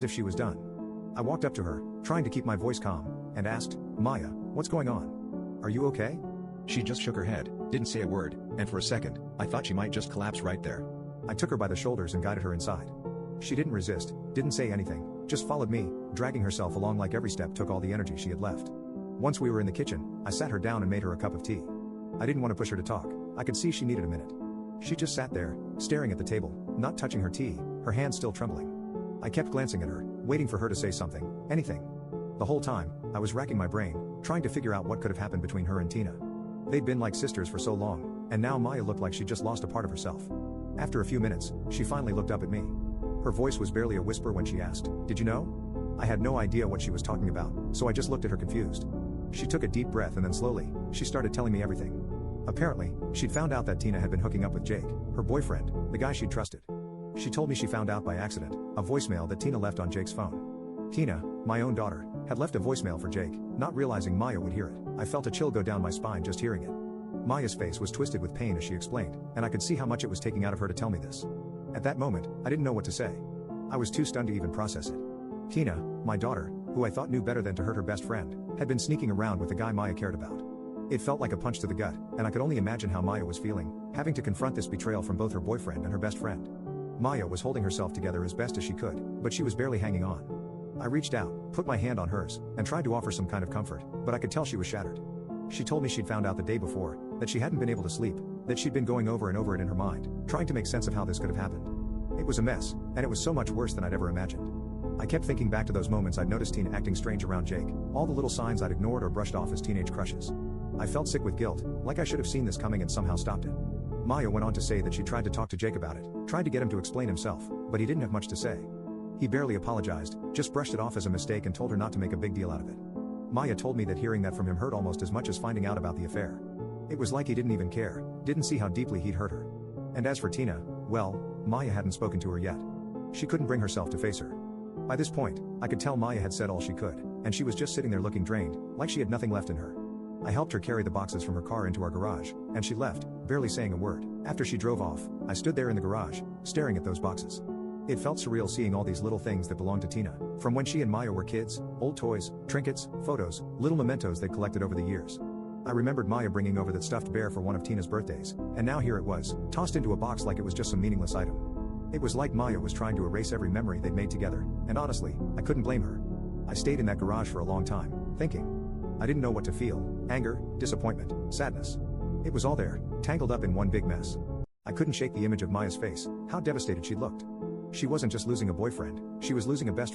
if she was done. I walked up to her, trying to keep my voice calm, and asked, "Maya, what's going on? Are you okay?" She just shook her head, didn't say a word, and for a second, I thought she might just collapse right there. I took her by the shoulders and guided her inside. She didn't resist, didn't say anything, just followed me, dragging herself along like every step took all the energy she had left. Once we were in the kitchen, I sat her down and made her a cup of tea. I didn't want to push her to talk. I could see she needed a minute. She just sat there, staring at the table, not touching her tea, her hands still trembling. I kept glancing at her, waiting for her to say something, anything. The whole time, I was racking my brain, trying to figure out what could have happened between her and Tina. They'd been like sisters for so long, and now Maya looked like she'd just lost a part of herself. After a few minutes, she finally looked up at me. Her voice was barely a whisper when she asked, "Did you know?" I had no idea what she was talking about, so I just looked at her confused. She took a deep breath and then slowly, she started telling me everything. Apparently, she'd found out that Tina had been hooking up with Jake, her boyfriend, the guy she'd trusted. She told me she found out by accident, a voicemail that Tina left on Jake's phone. Tina, my own daughter, had left a voicemail for Jake, not realizing Maya would hear it. I felt a chill go down my spine just hearing it. Maya's face was twisted with pain as she explained, and I could see how much it was taking out of her to tell me this. At that moment, I didn't know what to say. I was too stunned to even process it. Tina, my daughter, who I thought knew better than to hurt her best friend, had been sneaking around with the guy Maya cared about. It felt like a punch to the gut, and I could only imagine how Maya was feeling, having to confront this betrayal from both her boyfriend and her best friend. Maya was holding herself together as best as she could, but she was barely hanging on. I reached out, put my hand on hers, and tried to offer some kind of comfort, but I could tell she was shattered. She told me she'd found out the day before, that she hadn't been able to sleep, that she'd been going over and over it in her mind, trying to make sense of how this could have happened. It was a mess, and it was so much worse than I'd ever imagined. I kept thinking back to those moments I'd noticed Tina acting strange around Jake, all the little signs I'd ignored or brushed off as teenage crushes. I felt sick with guilt, like I should have seen this coming and somehow stopped it. Maya went on to say that she tried to talk to Jake about it, tried to get him to explain himself, but he didn't have much to say. He barely apologized, just brushed it off as a mistake and told her not to make a big deal out of it. Maya told me that hearing that from him hurt almost as much as finding out about the affair. It was like he didn't even care, didn't see how deeply he'd hurt her. And as for Tina, well, Maya hadn't spoken to her yet. She couldn't bring herself to face her. By this point, I could tell Maya had said all she could, and she was just sitting there looking drained, like she had nothing left in her. I helped her carry the boxes from her car into our garage, and she left, barely saying a word. After she drove off, I stood there in the garage, staring at those boxes. It felt surreal seeing all these little things that belonged to Tina, from when she and Maya were kids, old toys, trinkets, photos, little mementos they'd collected over the years. I remembered Maya bringing over that stuffed bear for one of Tina's birthdays, and now here it was, tossed into a box like it was just some meaningless item. It was like Maya was trying to erase every memory they'd made together, and honestly, I couldn't blame her. I stayed in that garage for a long time, thinking. I didn't know what to feel, anger, disappointment, sadness. It was all there, tangled up in one big mess. I couldn't shake the image of Maya's face, how devastated she looked. She wasn't just losing a boyfriend, she was losing a best